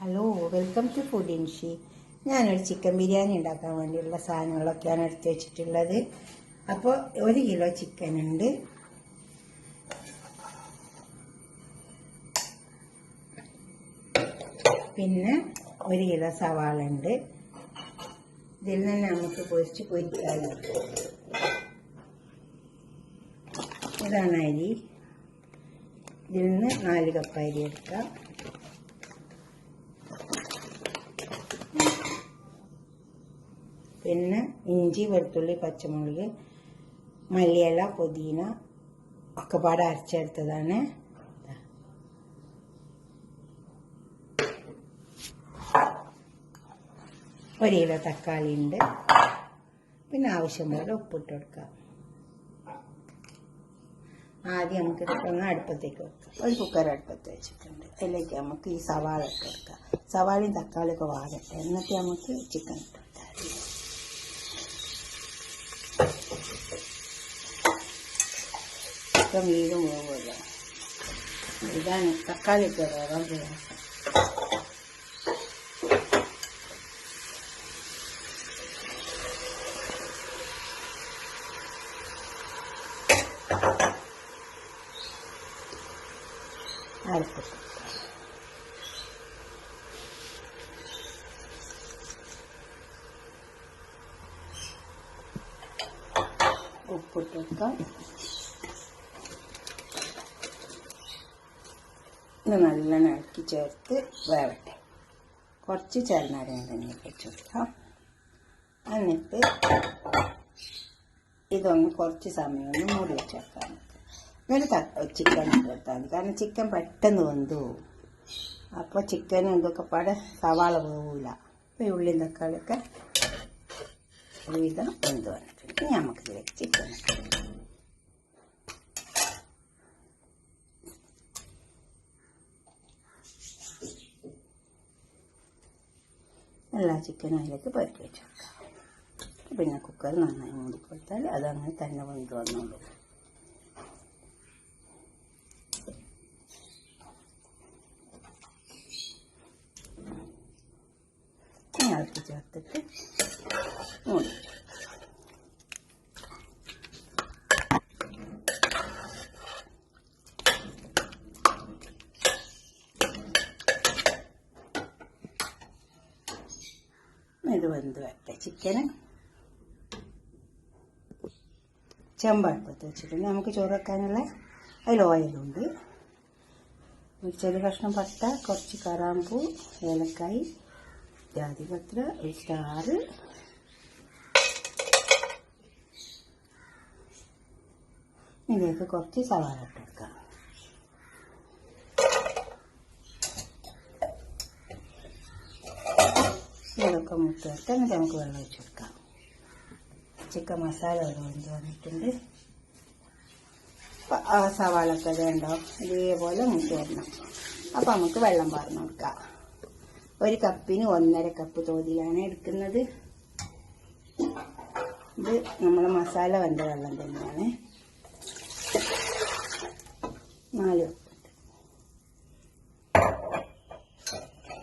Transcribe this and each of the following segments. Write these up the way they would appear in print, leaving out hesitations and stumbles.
Hello, welcome to food ഇൻഷി. ഞാനൊരു chicken biryani ഉണ്ടാക്കാൻ വേണ്ടിയുള്ള സാധനങ്ങളൊക്കെയാണ് എടുത്ത് വെച്ചിട്ടുള്ളത്. അപ്പോൾ 1 കിലോ ചിക്കൻ ഉണ്ട്, പിന്നെ 1 കിലോ സവാള ഉണ്ട്. ഇതിൽ നിന്ന് നമുക്ക് പൊരിക്കാൻ. ഇതാണ് അരി. ഇതിൽ നിന്ന് 4 കപ്പ് അരി എടുക്കാം. പിന്നെ ഇഞ്ചി, വെളുത്തുള്ളി, പച്ചമുളക്, മല്ലിയില, പുതിന ഒക്കെ പാടെ അരച്ചെടുത്തതാണ്. 1 കിലോ തക്കാളി ഉണ്ട്. പിന്നെ ആവശ്യം പോലെ ഉപ്പിട്ട് കൊടുക്കാം. ആദ്യം നമുക്ക് ഇതൊന്ന് അടുപ്പത്തേക്ക് വെക്കാം. ഒരു കുക്കർ അടുപ്പത്ത് വെച്ചിട്ടുണ്ട്. അതിലേക്ക് നമുക്ക് ഈ സവാള ഇട്ട് കൊടുക്കാം. സവാളയും തക്കാളിയൊക്കെ വാടട്ടെ, എന്നിട്ട് നമുക്ക് ചിക്കൻ ഇട്ട് കൊടുക്കാം. ചിക്കൻ വീണ്ടും പോകുമല്ലോ. ഇതാണ് തക്കാളിയൊക്കെ വേകാൻ പ്രയാസം. അടുപ്പിട്ട് ഉപ്പിട്ട് വെക്കാം. ഇത് നല്ലോണം ഇളക്കി ചേർത്ത് വേവട്ടെ. കുറച്ച് ചെറുനാരങ്ങ തന്നെ വെച്ച് കൊടുക്കാം. എന്നിട്ട് ഇതൊന്ന് കുറച്ച് സമയം ഒന്ന് മൂടി വെച്ചേക്കാം. എന്നിട്ട് ചിക്കൻ ഇട്ട് കൊടുത്താൽ മതി. കാരണം ചിക്കൻ പെട്ടെന്ന് വെന്ത് പോകും. അപ്പോൾ ചിക്കനും എന്തൊക്കെ പാടെ സവാള പോകില്ല. അപ്പോൾ ഉള്ളിയും തക്കാളിയൊക്കെ ഒരുവിധം വെന്ത് വന്നിട്ടുണ്ട്. നമുക്കിതിലേക്ക് ചിക്കൻ എല്ലാ ചിക്കനും അതിലേക്ക് പുരട്ടി വെച്ച് കൊടുക്കാം. പിന്നെ കുക്കർ നന്നായി മൂടിക്കൊടുത്താൽ അതങ്ങനെ തന്നെ വെന്ത് വന്നോളൂ. ഇളക്കി ചേർത്തിട്ട് മൂടി. ഇത് വെന്ത് വരട്ടെ. ചിക്കന് ചെമ്പടുപ്പത്ത് വെച്ചിട്ടുണ്ട്. നമുക്ക് ചോറ് വെക്കാനുള്ള അതിൽ ഓയിലുണ്ട്. ചെറിയ കഷ്ണം പട്ട, കുറച്ച് കറാമ്പൂ, ഏലക്കായി, ജാതിപത്ര, ഒരു സ്റ്റാർ, ഇതിലേക്ക് കുറച്ച് സവാള ഇട്ട് കൊടുക്കാം. ഇതൊക്കെ മുട്ട് വെക്കാം. എന്നിട്ട് നമുക്ക് വെള്ളം ഒഴിച്ച് കൊടുക്കാം. ചിക്കൻ മസാല വെന്ത് വന്നിട്ടുണ്ട്. സവാളൊക്കെ വേണ്ടോ ഇതേപോലെ മുട്ട് വരണം. അപ്പം നമുക്ക് വെള്ളം പാർന്ന് കൊടുക്കാം. 1 കപ്പിന് 1.5 കപ്പ് തോതിലാണ് എടുക്കുന്നത്. ഇത് നമ്മളെ മസാല വെന്ത വെള്ളം തന്നെയാണ്. 4 കപ്പ്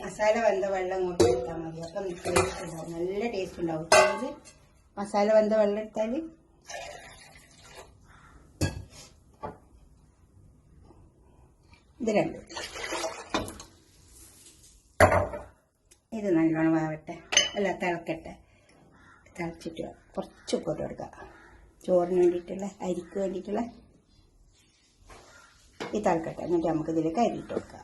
മസാല വെന്ത വെള്ളം ഇങ്ങോട്ട് എടുത്താൽ മതി. അപ്പം ടേസ്റ്റ് ഉണ്ടാവും, നല്ല ടേസ്റ്റ് ഉണ്ടാവും. മസാല വെന്ത വെള്ളം എടുത്താൽ ഇത് 2. ഇത് നല്ലോണം വേവട്ടെ, അല്ല തിളക്കട്ടെ. തിളച്ചിട്ട് കുറച്ച് ഉപ്പിട്ട് കൊടുക്കുക. ചോറിന് വേണ്ടിയിട്ടുള്ള, അരിക്ക് വേണ്ടിയിട്ടുള്ള. ഈ തിളക്കട്ടെ. എന്നിട്ട് നമുക്ക് ഇതിലേക്ക് അരിയിട്ട് വെക്കാം.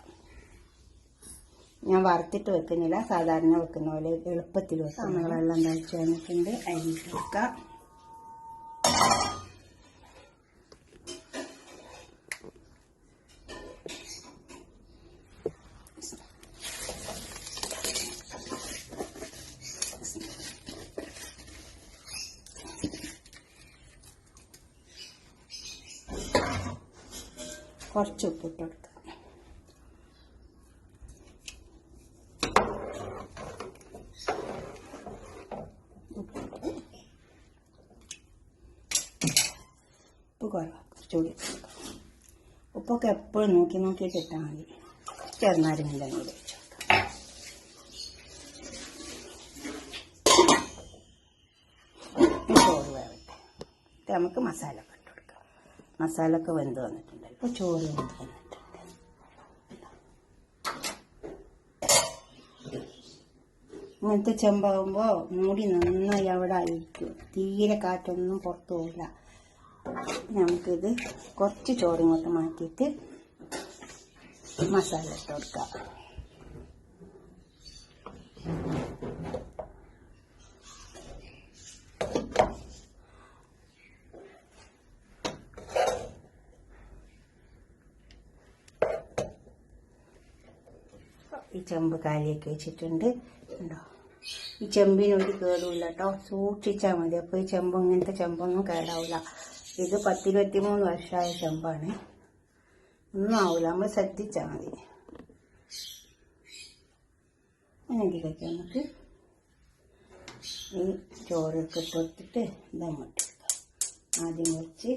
ഞാൻ വറുത്തിട്ട് വെക്കുന്നില്ല, സാധാരണ വെക്കുന്ന പോലെ എളുപ്പത്തിൽ വെക്കാം. വെള്ളം തിളച്ച് വന്നിട്ടുണ്ട്. അരിയിട്ട് വെക്കാം. കുറച്ച് ഉപ്പിട്ട് കൊടുക്കാം. ഉപ്പ് കുറവാണ്, കുറച്ചുകൂടി ഉപ്പൊക്കെ എപ്പോഴും നോക്കിയിട്ട് ഇട്ടാൽ മതി. ചെറുനാരങ്ങ തന്നെ വെച്ച് കൊടുക്കാം. നമുക്ക് മസാല ഇട്ട് കൊടുക്കാം. മസാല ഒക്കെ വെന്ത് വന്നിട്ടുണ്ട്. ഇപ്പോൾ ചോറ് വെന്ത് വന്നിട്ടുണ്ട്. ഇങ്ങനത്തെ ചെമ്പാകുമ്പോൾ മൂടി നന്നായി അവിടെ ആയിരിക്കും. തീരെ കാറ്റൊന്നും പുറത്തു പോകില്ല. നമുക്കിത് കുറച്ച് ചോറിങ്ങോട്ട് മാറ്റിയിട്ട് മസാല ഇട്ട് കൊടുക്കാം. ഈ ചെമ്പ് കാലിയൊക്കെ വെച്ചിട്ടുണ്ട്. ഉണ്ടോ? ഈ ചെമ്പിനൊരു കേടുമില്ല കേട്ടോ. സൂക്ഷിച്ചാൽ മതി. അപ്പോൾ ഈ ചെമ്പ് ഇങ്ങനത്തെ ചെമ്പൊന്നും കേടാവില്ല. ഇത് 10-23 വർഷമായ ചെമ്പാണ്. ഒന്നും ആവില്ല. നമ്മൾ ശ്രദ്ധിച്ചാൽ മതി. അങ്ങനെ ഇതിലേക്ക് നമുക്ക് ഈ ചോറൊക്കെ ഇട്ട് കൊടുത്തിട്ട് ദമ്മിട്ട് കൊടുക്കാം. ആദ്യം കുറച്ച്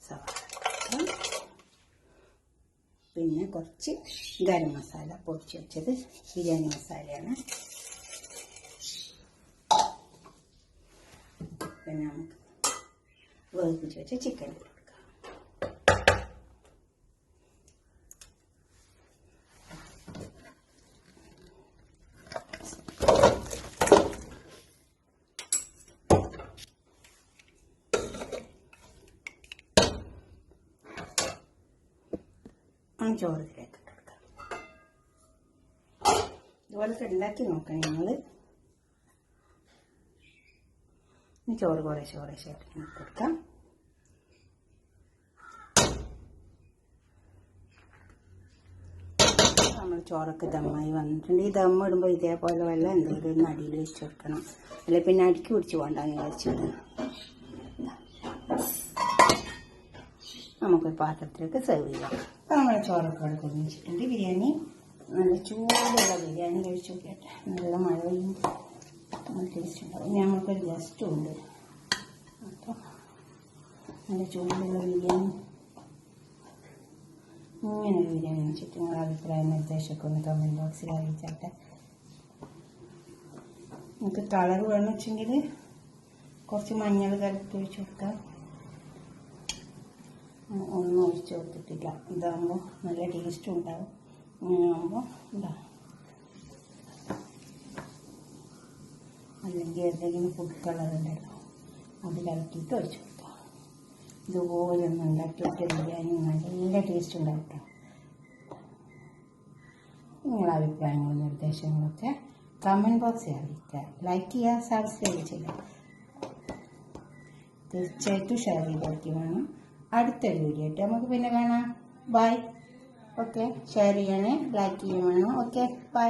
സവാള, പിന്നെ കുറച്ച് ഗരം മസാല പൊടിച്ച് വെച്ചത്, ബിരിയാണി മസാലയാണ്. പിന്നെ നമുക്ക് വേവിച്ച് വെച്ച ചിക്കൻ ഇട്ട് കൊടുക്കാം. ചോറ് ഇതിലേക്ക് ഇട്ട് കൊടുക്കാം. ഇതുപോലത്തെ ഉണ്ടാക്കി നോക്കാം ഞങ്ങൾ. ചോറ് കുറേശ്ശെ കുറേശ്ശായിട്ട് ഇട്ട് കൊടുക്കാം. നമ്മൾ ചോറൊക്കെ ദമ്മായി വന്നിട്ടുണ്ട്. ഈ ദമ്മിടുമ്പോൾ ഇതേപോലെ വെള്ളം എന്തെങ്കിലും ഒന്ന് അടിയിൽ വെച്ച് കൊടുക്കണം. അല്ലെ പിന്നെ അടുക്കി പിടിച്ച് പോകണ്ടെന്ന് വിചാരിച്ചിട്ട് നമുക്കൊരു പാത്രത്തിലേക്ക് സെർവ് ചെയ്യാം. അപ്പോൾ നമ്മൾ ചോറൊക്കെ അവിടെ കൊണ്ടു വെച്ചിട്ടുണ്ട്. ബിരിയാണി നല്ല ചൂടുള്ള ബിരിയാണി കഴിച്ചു നോക്കിയാട്ടെ. നല്ല മഴയും നല്ല ടേസ്റ്റ് ഉണ്ടാവും. ഇനി നമുക്കൊരു ഗസ്റ്റും ഉണ്ട്. അപ്പോൾ നല്ല ചൂടുള്ള ബിരിയാണി, ഇങ്ങനെ ബിരിയാണി വെച്ചിട്ട് നിങ്ങളുടെ അഭിപ്രായം നിർദ്ദേശമൊക്കെ ഒന്ന് കമൻറ്റ് ബോക്സിൽ അറിയിച്ചാട്ടെ. നമുക്ക് കളർ വേണമെന്ന് വെച്ചെങ്കിൽ കുറച്ച് മഞ്ഞൾ കലക്കി ഒഴിച്ച് കൊടുക്കാം. ഒന്നും ഒഴിച്ച് കൊടുത്തിട്ടില്ല. ഇതാകുമ്പോൾ നല്ല ടേസ്റ്റും ഉണ്ടാവും. ഇങ്ങനെ ആകുമ്പോൾ ഉണ്ടാവും. അല്ലെങ്കിൽ എന്തെങ്കിലും ഫുഡ് കളർ ഉണ്ടല്ലോ അത് കലക്കിയിട്ട് ഒഴിച്ച് കൊടുക്കാം. ഇതുപോലെ ഒന്ന് ഉണ്ടാക്കിയിട്ട് ബിരിയാണി നല്ല ടേസ്റ്റ് ഉണ്ടാവും കേട്ടോ. നിങ്ങളുടെ അഭിപ്രായങ്ങളും നിർദ്ദേശങ്ങളൊക്കെ കമൻറ്റ് ബോക്സിൽ അറിയിക്കുക. ലൈക്ക് ചെയ്യുക, സബ്സ്ക്രൈബ് ചെയ്യുക. തീർച്ചയായിട്ടും ഷെയർ ചെയ്തൊക്കെ വേണം. അടുത്തൊരു വീഡിയോ ആയിട്ട് നമുക്ക് പിന്നെ കാണാം. ബൈ. ഓക്കെ, ഷെയർ ചെയ്യണേ, ലൈക്ക് ചെയ്യണം. Okay, by.